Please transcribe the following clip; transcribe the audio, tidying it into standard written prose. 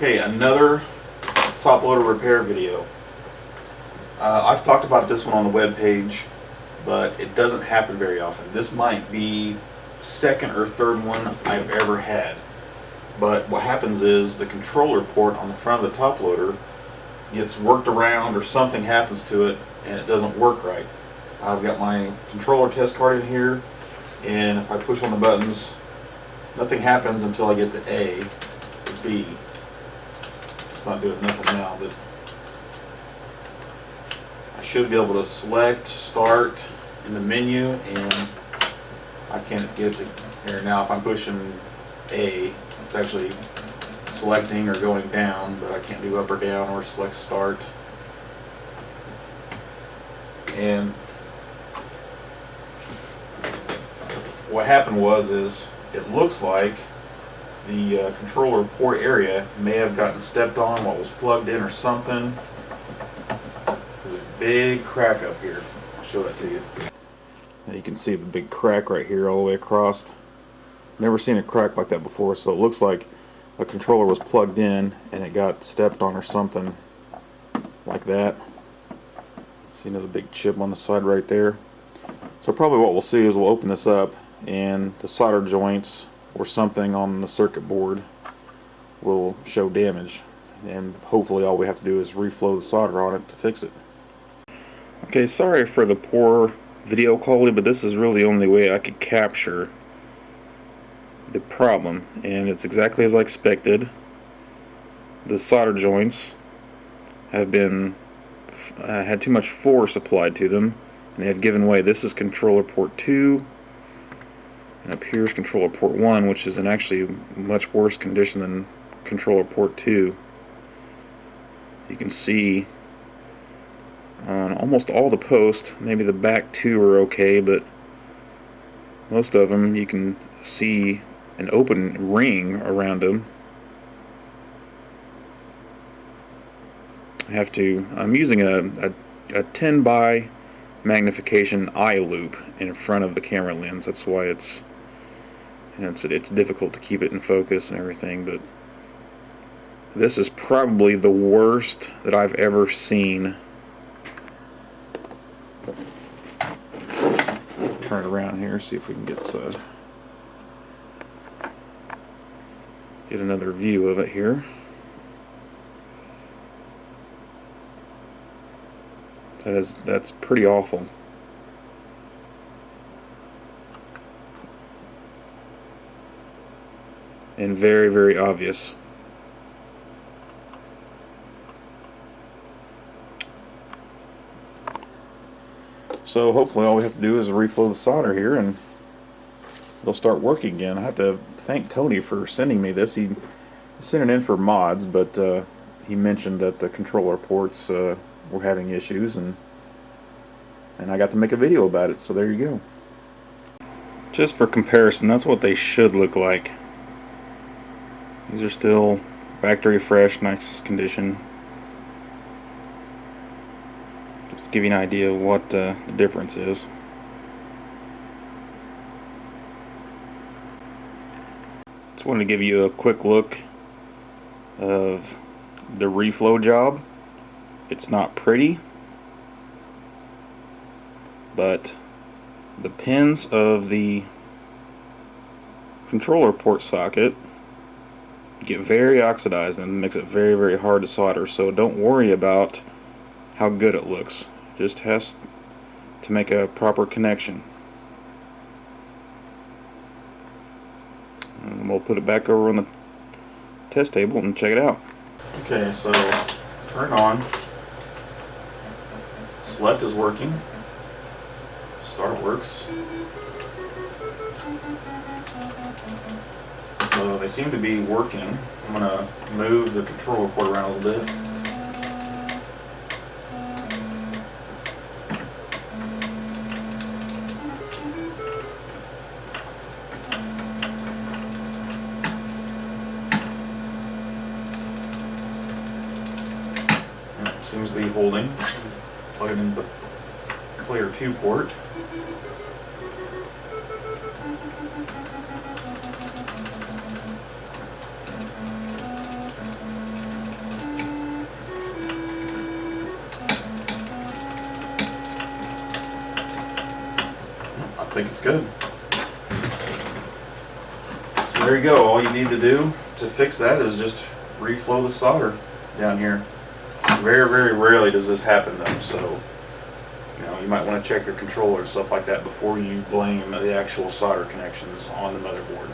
Okay, another top loader repair video. I've talked about this one on the web page, but it doesn't happen very often. This might be second or third one I've ever had. But what happens is the controller port on the front of the top loader gets worked around, or something happens to it and it doesn't work right. I've got my controller test card in here, and if I push on the buttons, nothing happens until I get to A or B. It's not doing nothing now, but I should be able to select start in the menu, and I can't get it here now. If I'm pushing A, it's actually selecting or going down, but I can't do up or down or select start. And what happened was it looks like the controller port area may have gotten stepped on while it was plugged in or something. There's a big crack up here. I'll show that to you. Now you can see the big crack right here all the way across. Never seen a crack like that before, so it looks like a controller was plugged in and it got stepped on or something like that. See another big chip on the side right there. So probably what we'll see is we'll open this up, and the solder joints or something on the circuit board will show damage, and hopefully all we have to do is reflow the solder on it to fix it. Okay, sorry for the poor video quality, but this is really the only way I could capture the problem, and it's exactly as I expected. The solder joints have been had too much force applied to them, and they have given way. This is controller port 2, and up here is controller port 1, which is in actually much worse condition than controller port 2. You can see on almost all the posts, maybe the back two are okay, but most of them you can see an open ring around them. I'm using a 10 by magnification eye loop in front of the camera lens. That's why it's difficult to keep it in focus and everything, but this is probably the worst that I've ever seen. Turn it around here, see if we can get another view of it here. That's pretty awful. And very, very obvious. So hopefully all we have to do is reflow the solder here and it'll start working again. I have to thank Tony for sending me this. He sent it in for mods, but he mentioned that the controller ports were having issues, and I got to make a video about it, so there you go. Just for comparison, that's what they should look like. These are still factory fresh, nice condition. Just to give you an idea of what the difference is. Just wanted to give you a quick look of the reflow job. It's not pretty, but the pins of the controller port socket get very oxidized, and it makes it very, very hard to solder. So don't worry about how good it looks. It just has to make a proper connection. And we'll put it back over on the test table and check it out. Okay, so turn on. Select is working. Start works. So they seem to be working. I'm going to move the controller port around a little bit. Seems to be holding. Plug it in the player 2 port. think it's good. So there you go. All you need to do to fix that is just reflow the solder down here. Very, very rarely does this happen though, so you might want to check your controller and stuff like that before you blame the actual solder connections on the motherboard.